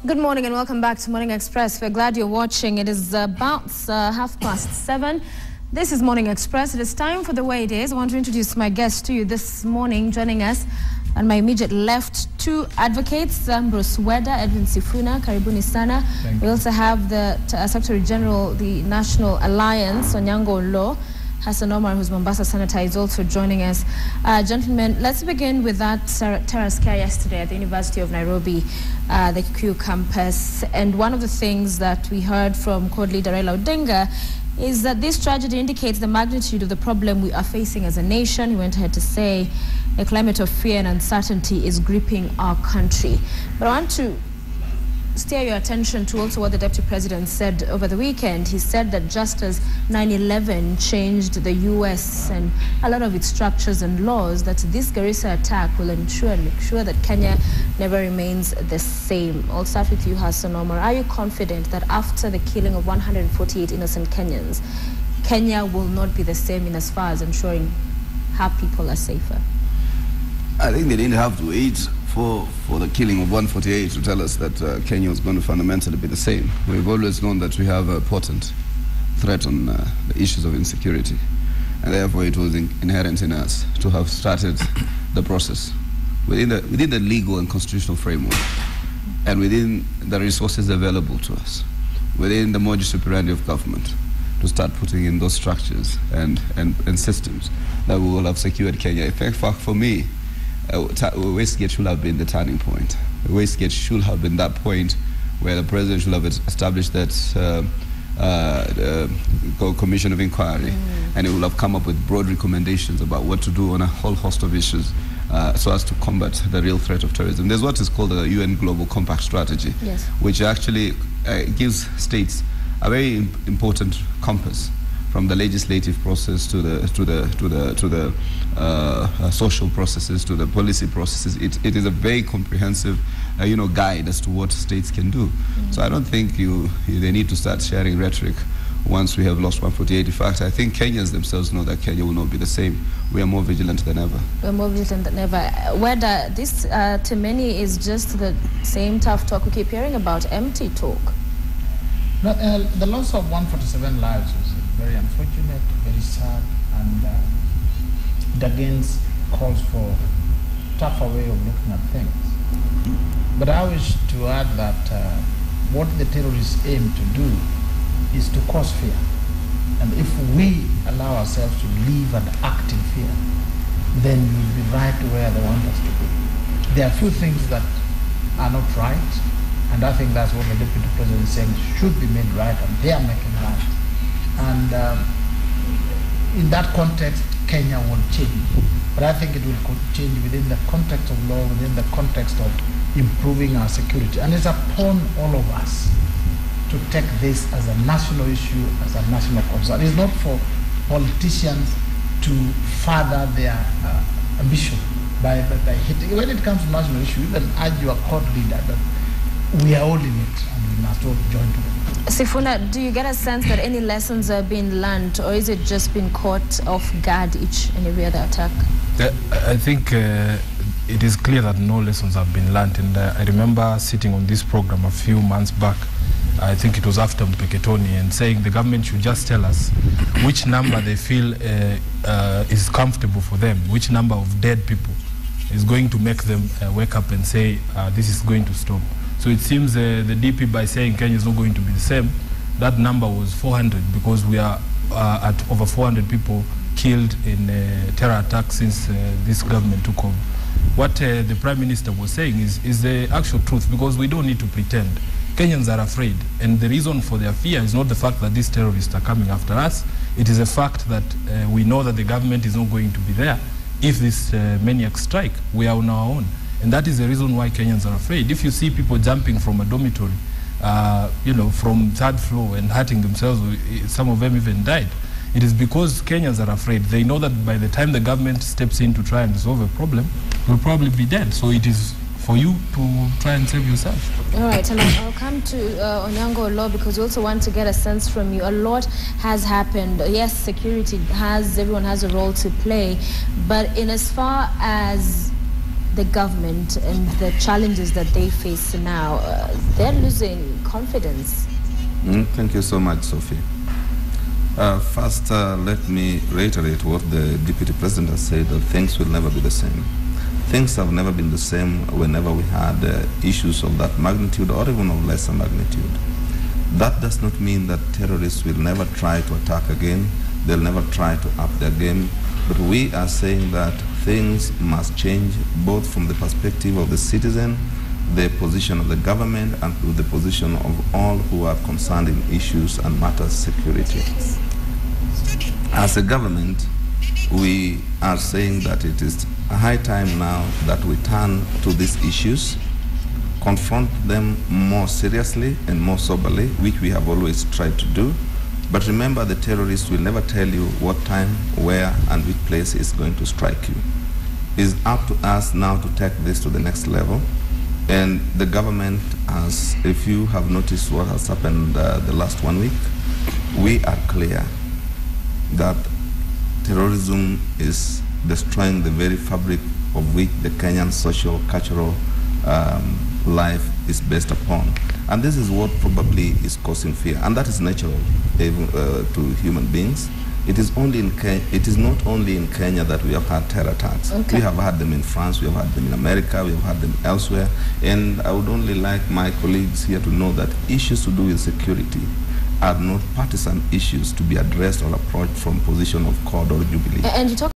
Good morning and welcome back to Morning Express. We're glad you're watching. It is about 7:30. This is Morning Express. It is time for the way it is. I want to introduce my guest to you this morning. Joining us on my immediate left, two advocates, Bruce Weda, Edwin Sifuna, Karibuni Sana. We also have the Secretary General, the National Alliance, Onyango Law. Hassan Omar, who's Mombasa Senator, is also joining us. Gentlemen, let's begin with that terror scare yesterday at the University of Nairobi, the Q campus. And one of the things that we heard from Code Leader Raila Odinga is that this tragedy indicates the magnitude of the problem we are facing as a nation. He went ahead to say a climate of fear and uncertainty is gripping our country. But I want to steer your attention to also what the Deputy President said over the weekend. He said that just as 9/11 changed the US and a lot of its structures and laws, that this Garisa attack will make sure that Kenya never remains the same. I'll start with you, Hassan Omar. Are you confident that after the killing of 148 innocent Kenyans, Kenya will not be the same in as far as ensuring her people are safer? I think they didn't have to wait for the killing of 148 to tell us that Kenya was going to fundamentally be the same. We've always known that we have a potent threat on the issues of insecurity, and therefore it was inherent in us to have started the process within the legal and constitutional framework, and within the resources available to us, within the modus operandi of government, to start putting in those structures and systems that we will have secured Kenya. In fact, for me, Westgate should have been the turning point. Westgate should have been that point where the president should have established that commission of inquiry, and it will have come up with broad recommendations about what to do on a whole host of issues so as to combat the real threat of terrorism. There's what is called the UN Global Compact Strategy, yes, which actually gives states a very important compass, from the legislative process to the social processes, to the policy processes. It is a very comprehensive, guide as to what states can do. So I don't think they need to start sharing rhetoric once we have lost 148. In fact, I think Kenyans themselves know that Kenya will not be the same. We are more vigilant than ever. We're more vigilant than ever. Whether this, to many, is just the same tough talk we keep hearing about, empty talk. No, the loss of 147 lives was very unfortunate, very sad, and it again calls for a tougher way of looking at things. But I wish to add that what the terrorists aim to do is to cause fear. And if we allow ourselves to live and act in fear, then we'll be right where they want us to be. There are a few things that are not right, and I think that's what the Deputy President is saying should be made right, and they are making right. And in that context, Kenya will change. But I think it will change within the context of law, within the context of improving our security. And it's upon all of us to take this as a national issue, as a national concern. It's not for politicians to further their ambition by hitting. When it comes to national issue, even urge your court leader that we are all in it and we must all join together. Sifuna, do you get a sense that any lessons are being learned, or is it just being caught off guard each and every other attack? I think it is clear that no lessons have been learned, and I remember sitting on this program a few months back. I think it was after Mpeketoni, and saying the government should just tell us which number they feel is comfortable for them, which number of dead people is going to make them wake up and say this is going to stop. So it seems the DP, by saying Kenya is not going to be the same, that number was 400, because we are at over 400 people killed in terror attacks since this government took over. What the Prime Minister was saying is the actual truth, because we don't need to pretend. Kenyans are afraid, and the reason for their fear is not the fact that these terrorists are coming after us. It is a fact that we know that the government is not going to be there if this maniac strike. We are on our own. And that is the reason why Kenyans are afraid. If you see people jumping from a dormitory, from third floor and hurting themselves, some of them even died, it is because Kenyans are afraid. They know that by the time the government steps in to try and resolve a problem, you'll probably be dead. So it is for you to try and save yourself. All right, and I'll come to Onyango Law, because we also want to get a sense from you. A lot has happened. Yes, security everyone has a role to play, but in as far as the government and the challenges that they face now, they're losing confidence. Thank you so much, Sophie. First, let me reiterate what the Deputy President has said, that things will never be the same. Things have never been the same whenever we had issues of that magnitude or even of lesser magnitude. That does not mean that terrorists will never try to attack again. They'll never try to up their game. But we are saying that things must change, both from the perspective of the citizen, the position of the government, and the position of all who are concerned in issues and matters security. As a government, we are saying that it is a high time now that we turn to these issues, confront them more seriously and more soberly, which we have always tried to do. But remember, the terrorists will never tell you what time, where, and which place is going to strike you. It's up to us now to take this to the next level. And the government, as if you have noticed what has happened the last 1 week, we are clear that terrorism is destroying the very fabric of which the Kenyan social, cultural life is based upon. And this is what probably is causing fear. And that is natural to human beings. It is not only in Kenya that we have had terror attacks. Okay. We have had them in France, we have had them in America, we have had them elsewhere. And I would only like my colleagues here to know that issues to do with security are not partisan issues to be addressed or approached from position of CORD or Jubilee. And you talk